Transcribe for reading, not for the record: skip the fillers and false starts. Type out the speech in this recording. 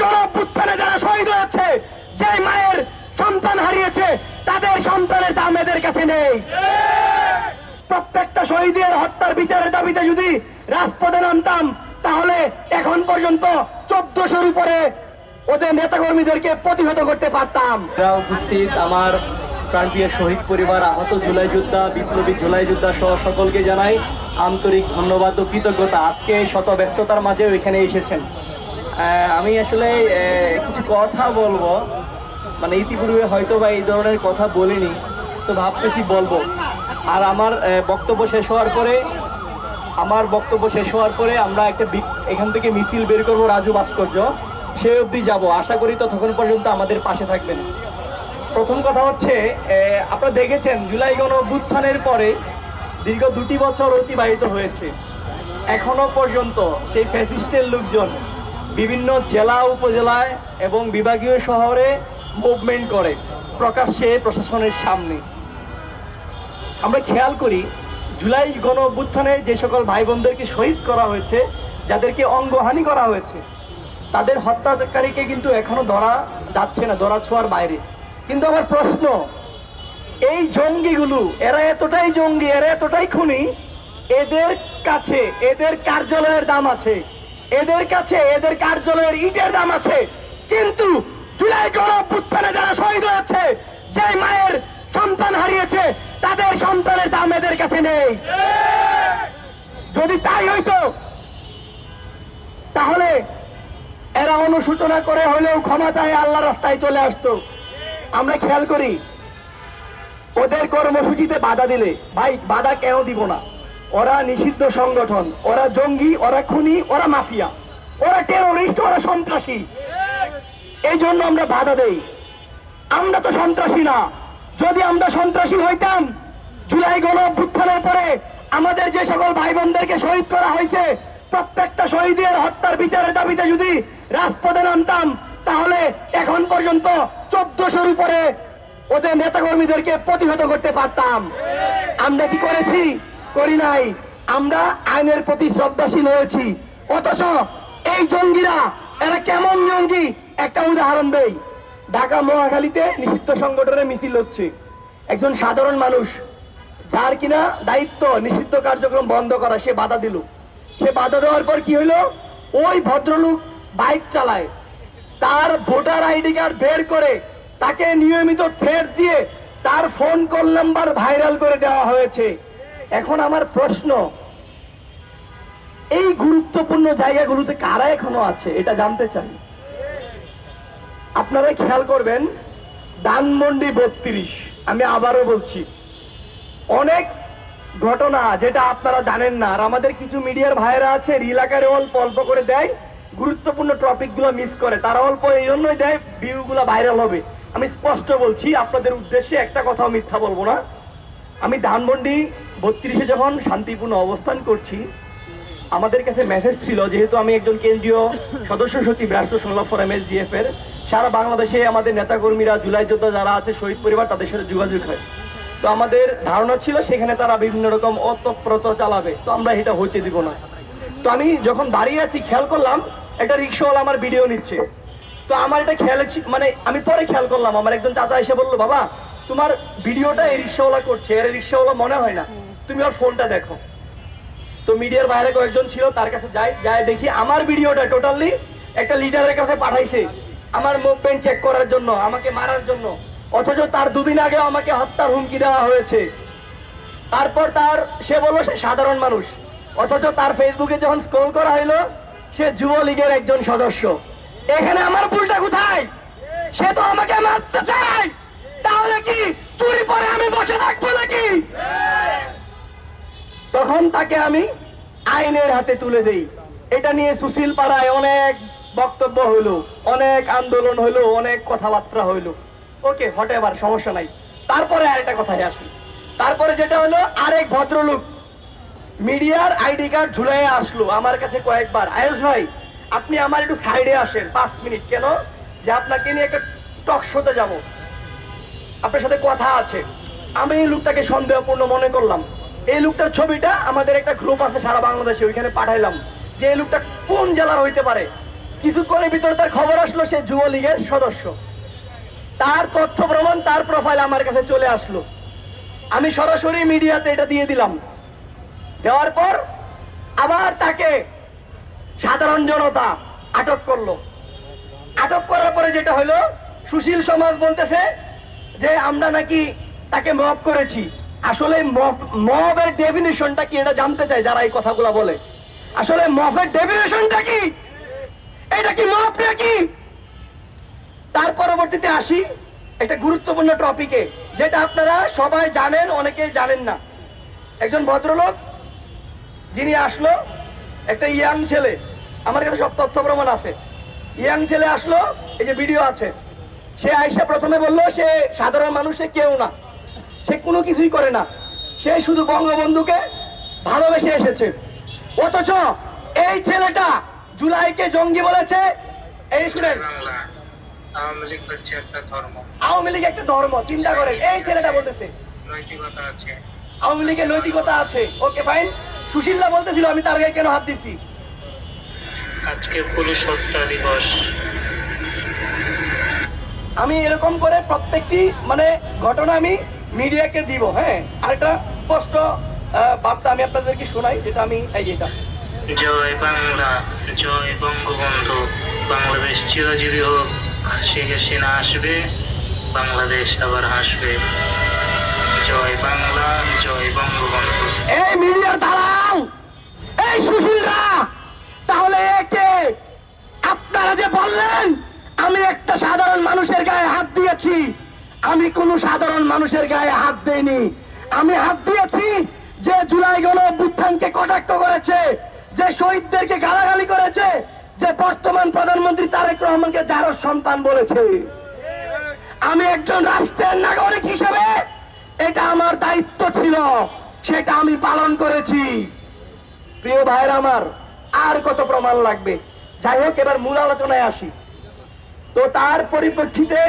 গণঅভ্যুত্থানে যারা শহীদ হয়েছে, যে মায়ের সন্তান হারিয়েছে, তাদের সন্তানের দাম এদের কাছে নেই। প্রত্যেকটা শহীদের হত্যার বিচারের দাবিতে যদি রাজপথে নামতাম, তাহলে এখন পর্যন্ত 1400-র উপরে ওদের নেতাকর্মীদেরকে প্রতিহত করতে পারতাম। উপস্থিত আমার প্রান্তীয় শহীদ পরিবার, আহত জুলাই যোদ্ধা, বিপ্লবী জুলাই যোদ্ধা সহ সকলকে জানাই আন্তরিক ধন্যবাদ ও কৃতজ্ঞতা। আজকে শত ব্যস্ততার মাঝেও এখানে এসেছেন। আমি আসলে কিছু কথা বলবো, মানে ইতিপূর্বে হয়তো বা এই ধরনের কথা বলিনি, তো ভাবতেছি বলবো। আর আমার বক্তব্য শেষ হওয়ার পরে আমরা একটা এখান থেকে মিছিল বের করবো রাজু ভাস্কর্য, সে অবধি যাবো। আশা করি তো তখন পর্যন্ত আমাদের পাশে থাকবেন। প্রথম কথা হচ্ছে, আপনারা দেখেছেন জুলাই গণঅভ্যুত্থানের পরে দীর্ঘ 2 বছর অতিবাহিত হয়েছে। এখনো পর্যন্ত সেই ফ্যাসিস্টের লোকজন বিভিন্ন জেলা উপজেলায় এবং বিভাগীয় শহরে মুভমেন্ট করে প্রকাশ্যে প্রশাসনের সামনে। আমরা খেয়াল করি জুলাই গণঅভ্যুত্থানে যে সকল ভাই বোনদেরকে শহীদ করা হয়েছে, যাদেরকে অঙ্গহানি করা হয়েছে, তাদের হত্যাকারীকে কিন্তু এখনো ধরা যাচ্ছে না, ধরা ছোঁয়ার বাইরে। কিন্তু আমার প্রশ্ন, এই জঙ্গিগুলো, এরা এতটাই জঙ্গি, এরা এতটাই খুনি, এদের কাছে এদের কার্যালয়ের দাম আছে, এদের কাছে এদের কার্যালয়ের ইটের দাম আছে, কিন্তু জুলাই গণঅভ্যুত্থানে যারা শহীদ হয়েছে, যে মায়ের সন্তান হারিয়েছে, তাদের সন্তানের দাম এদের কাছে নেই। যদি তাই হইতো, তাহলে এরা অনুশোচনা করে হলেও ক্ষমা চায় আল্লাহর রাস্তায় চলে আসতো। আমরা খেয়াল করি ওদের কর্মসূচিতে বাধা দিলে, ভাই বাধা কেন দিব না? ওরা নিষিদ্ধ সংগঠন, ওরা জঙ্গি, ওরা খুনি, ওরা মাফিয়া, ওরা টেরোরিস্ট, ওরা সন্ত্রাসী। এই জন্য আমরা বাধা দেই। আমরা তো সন্ত্রাসী না। যদি আমরা সন্ত্রাসী হইতাম, জুলাই গণঅভ্যুত্থানের পরে আমাদের যে সকল ভাই বোনদেরকে শহীদ করা হয়েছে, প্রত্যেকটা শহীদের হত্যার বিচারের দাবিতে যদি রাজপথে নামতাম, তাহলে এখন পর্যন্ত 1400-র উপরে ওদের নেতাকর্মীদেরকে প্রতিহত করতে পারতাম। আমরা কি করেছি? করি নাই। আমরা আইনের প্রতি শ্রদ্ধাশীল হয়েছি। অথচ এই জঙ্গিরা, এরা কেমন জঙ্গি? একটা উদাহরণ দেই। ঢাকা মহাখালীতে নিষিদ্ধ সংগঠনের মিছিল হচ্ছে। একজন সাধারণ মানুষ, যার কিনা দায়িত্ব নিষিদ্ধ কার্যক্রম বন্ধ করা, সে বাধা দিল। সে বাধা দেওয়ার পর কি হইলো? ওই ভদ্রলোক বাইক চালায়, তার ভোটার আইডি কার্ড বের করে তাকে নিয়মিত থ্রেট দিয়ে তার ফোন কল নাম্বার ভাইরাল করে দেওয়া হয়েছে। এখন আমার প্রশ্ন, এই গুরুত্বপূর্ণ জায়গাগুলোতে কারা এখনো আছে এটা জানতে চাই। আপনারা খেয়াল করবেন, ধানমন্ডি 32, আমি আবারও বলছি, অনেক ঘটনা যেটা আপনারা জানেন না। আর আমাদের কিছু মিডিয়ার ভাইরা আছে, রিল আকারে অল্প অল্প করে দেয়, গুরুত্বপূর্ণ টপিক গুলো মিস করে। তারা অল্প এই জন্যই দেয় ভিউ গুলা ভাইরাল হবে। আমি স্পষ্ট বলছি, আপনাদের উদ্দেশ্যে একটা কথাও মিথ্যা বলবো না। আমি ধানমন্ডি 32-এ যখন শান্তিপূর্ণ অবস্থান করছি, আমাদের কাছে মেসেজ ছিল, যেহেতু আমি একজন কেন্দ্রীয় সদস্য সচিব রাষ্ট্র সংলাপ ফোরাম SGF এর, সারা বাংলাদেশে আমাদের নেতাকর্মীরা, জুলাই যোদ্ধা যারা আছে, শহীদ পরিবার, তাদের সাথে যোগাযোগ হয়। তো আমাদের ধারণা ছিল সেখানে তারা বিভিন্ন রকম অতঃপ্রত চালাবে, তো আমরা এটা হইতে দিব না। তো আমি যখন দাঁড়িয়ে আছি, খেয়াল করলাম একটা রিক্সাওয়ালা আমার ভিডিও নিচ্ছে। তো আমার এটা খেয়াল, মানে আমি পরে খেয়াল করলাম, আমার একজন চাচা এসে বললো, বাবা তোমার ভিডিওটা এই রিক্সাওয়ালা করছে, এর রিক্সাওয়ালা মনে হয় না, তুমি ওর ফোনটা দেখো। তো মিডিয়ার বাইরে কয়েকজন ছিল, তার কাছে যাই দেখি আমার ভিডিওটা টোটালি একটা লিডারের কাছে পাঠাইছে আমার মুভমেন্ট চেক করার জন্য, আমাকে মারার জন্য। অথচ তার 2 দিন আগেও আমাকে হত্যার হুমকি দেওয়া হয়েছে। তারপর সে বললো সে সাধারণ মানুষ, অথচ তার ফেসবুকে যখন স্ক্রল করা হইলো, সে যুবলীগের একজন সদস্য। এখানে আমার ভুলটা কোথায়? সে তো আমাকে মারতে চায়, তাহলে কি চুরি পরে আমি বসে থাকবো নাকি? তখন তাকে আমি আইনের হাতে তুলে দেই। এটা নিয়ে সুশীল পাড়ায় অনেক বক্তব্য হইলো, অনেক আন্দোলন হইলো, অনেক কথাবার্তা হইলো। ওকে, হটেবার সমস্যা নাই। তারপরে আরেকটা কথায় আসি। তারপরে যেটা হলো, আরেক ভদ্রলোক মিডিয়ার আইডি কার্ড ঝুলাইয়া আসলো আমার কাছে কয়েকবার, আয়ুষ ভাই আপনি আমার একটু সাইডে আসেন 5 মিনিট। কেন? যে আপনাকে নিয়ে একটা টক শোতে যাব, আপনার সাথে কথা আছে। আমি এই লোকটাকে সন্দেহপূর্ণ মনে করলাম। এই লোকটার ছবিটা আমাদের একটা গ্রুপ আছে সারা বাংলাদেশে, ওইখানে পাঠাইলাম যে এই লোকটা কোন জেলার হইতে পারে। কিছুক্ষণের ভিতরে তার খবর আসলো সে যুবলীগের সদস্য। তার তথ্য প্রমাণ, তার প্রোফাইল আমার কাছে চলে আসলো। আমি সরাসরি মিডিয়াতে এটা দিয়ে দিলাম। দেওয়ার পর আবার তাকে সাধারণ জনতা আটক করলো। আটক করার পরে যেটা হলো, সুশীল সমাজ বলতেছে যে আমরা নাকি তাকে মব করেছি। আসলে মবের ডেফিনিশনটা কি এটা জানতে চাই যারা এই কথাগুলো বলে। আসলে মবের ডেফিনিশনটা কি? এটা কি মব নাকি? তার পরবর্তীতে আসি একটা গুরুত্বপূর্ণ টপিকে, যেটা আপনারা সবাই জানেন, অনেকে জানেন না। একজন ভদ্রলোক যিনি আসলো, একটা ইয়াং ছেলে, আমার কাছে সব তথ্য প্রমাণ আছে। ইয়াং ছেলে আসলো, এই যে ভিডিও আছে। সে আইসা প্রথমে বলল সে সাধারণ মানুষে কেউ না, সে কোনো কিছুই করে না, সে শুধু বঙ্গবন্ধুকে ভালোবেসে এসেছে। অথচ এই ছেলেটা জুলাইকে জঙ্গি বলেছে। এই শুনেন, বাংলা আওয়ামী লীগ হচ্ছে একটা ধর্ম, আওয়ামী লীগ একটা ধর্ম। চিন্তা করেন, এই ছেলেটা বলতেছে নৈতিকতা আছে। আওয়ামী লীগের নৈতিকতা আছে। Okay fine. সুশীলরা বলতেছিল আমি তার গায়ে কেন হাত দিচ্ছি। আজকে পুলিশ হত্যা দিবস। আমি এরকম করে প্রত্যেকটি মানে ঘটনা আমি মিডিয়াকে দিব। হ্যাঁ, আরেকটা স্পষ্ট বার্তা আমি আপনাদেরকে শোনাই, যেটা আমি এই এটা জয় বাংলা, জয় বঙ্গবন্ধু, বাংলাদেশ চিরজীবী হোক, শেখ হাসিনা আসবে, বাংলাদেশ আবার হাসবে। জয় বাংলা, জয় বঙ্গবন্ধু। এই মিডিয়ার দালাল, এই সুশীলরা, তাহলে একে আপনারা যে বললেন আমি একটা সাধারণ মানুষের গায়ে হাত দিয়েছি, আমি কোন সাধারণ মানুষের গায়ে হাত দেইনি। আমি হাত দিয়েছি যে জুলাই গণ অভ্যুত্থানকে কটাক্ষ করেছে, যে শহীদদেরকে গালাগালি করেছে, যে বর্তমান প্রধানমন্ত্রী তারেক রহমানকে জারজ সন্তান বলেছে। আমি একজন রাষ্ট্রের নাগরিক হিসেবে এটা আমার দায়িত্ব ছিল, সেটা আমি পালন করেছি। প্রিয় ভাইরা আমার, আর কত প্রমাণ লাগবে? যাই হোক, এবার মূল আলোচনায় আসি। তো তার পরিপ্রেক্ষিতে